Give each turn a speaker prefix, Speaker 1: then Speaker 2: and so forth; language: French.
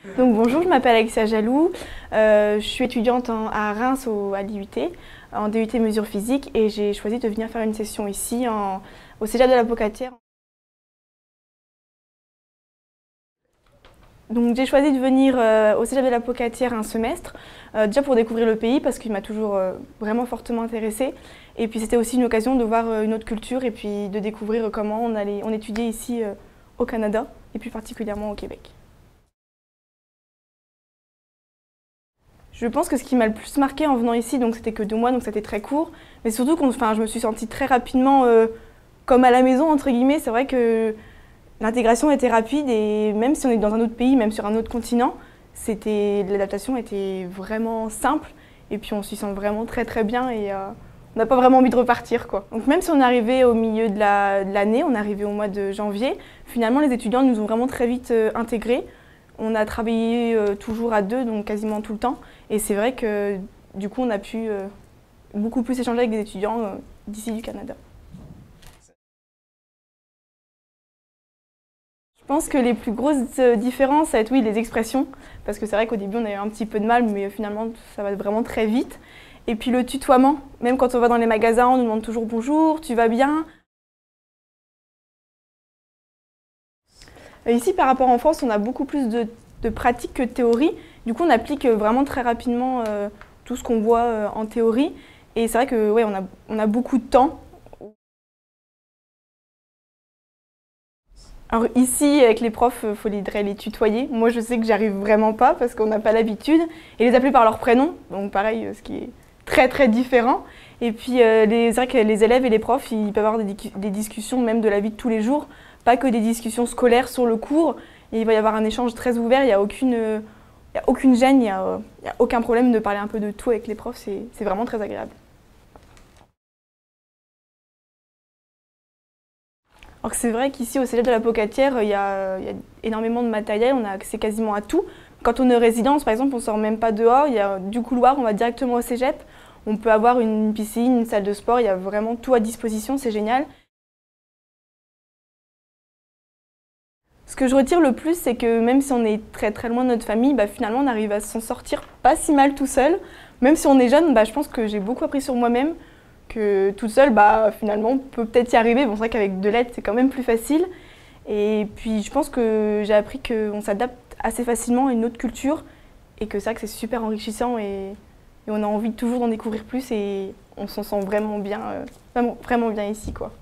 Speaker 1: Donc bonjour, je m'appelle Alexia Jaloux, je suis étudiante à Reims à l'IUT, en DUT mesures physiques et j'ai choisi de venir faire une session ici au Cégep de la Pocatière. Donc j'ai choisi de venir au Cégep de la Pocatière un semestre, déjà pour découvrir le pays parce qu'il m'a toujours vraiment fortement intéressée. Et puis c'était aussi une occasion de voir une autre culture et puis de découvrir comment on étudiait ici au Canada et plus particulièrement au Québec. Je pense que ce qui m'a le plus marqué en venant ici, donc c'était que 2 mois, donc c'était très court, mais surtout je me suis sentie très rapidement comme à la maison, entre guillemets. C'est vrai que l'intégration était rapide et même si on est dans un autre pays, même sur un autre continent, l'adaptation était vraiment simple et puis on s'y sent vraiment très très bien et on n'a pas vraiment envie de repartir, quoi. Donc même si on est arrivé au milieu de l'année, on est arrivé au mois de janvier, finalement les étudiants nous ont vraiment très vite intégrés. On a travaillé toujours à 2, donc quasiment tout le temps. Et c'est vrai que du coup, on a pu beaucoup plus échanger avec des étudiants d'ici du Canada. Je pense que les plus grosses différences, ça va être oui, les expressions. Parce que c'est vrai qu'au début, on a eu un petit peu de mal, mais finalement, ça va vraiment très vite. Et puis le tutoiement, même quand on va dans les magasins, on nous demande toujours bonjour, tu vas bien? Ici, par rapport en France, on a beaucoup plus de pratique que de théorie. Du coup, on applique vraiment très rapidement tout ce qu'on voit en théorie. Et c'est vrai que ouais, on a beaucoup de temps. Alors ici, avec les profs, il faudrait les tutoyer. Moi, je sais que j'arrive vraiment pas parce qu'on n'a pas l'habitude. Et les appeler par leur prénom, donc pareil, ce qui est très très différent. Et puis, c'est vrai que les élèves et les profs, ils peuvent avoir des discussions même de la vie de tous les jours, pas que des discussions scolaires sur le cours. Et il va y avoir un échange très ouvert, il n'y a aucune gêne, il n'y a aucun problème de parler un peu de tout avec les profs, c'est vraiment très agréable. Alors c'est vrai qu'ici au Cégep de la Pocatière, il y a énormément de matériel, on a accès quasiment à tout. Quand on est résidence, par exemple, on ne sort même pas dehors, il y a du couloir, on va directement au Cégep. On peut avoir une piscine, une salle de sport, il y a vraiment tout à disposition, c'est génial. Ce que je retire le plus, c'est que même si on est très très loin de notre famille, finalement on arrive à s'en sortir pas si mal tout seul. Même si on est jeune, je pense que j'ai beaucoup appris sur moi-même, que toute seule, finalement on peut peut-être y arriver. Bon, c'est vrai qu'avec de l'aide, c'est quand même plus facile. Et puis je pense que j'ai appris qu'on s'adapte assez facilement à une autre culture et que c'est vrai que c'est super enrichissant et on a envie toujours d'en découvrir plus et on s'en sent vraiment bien ici, quoi.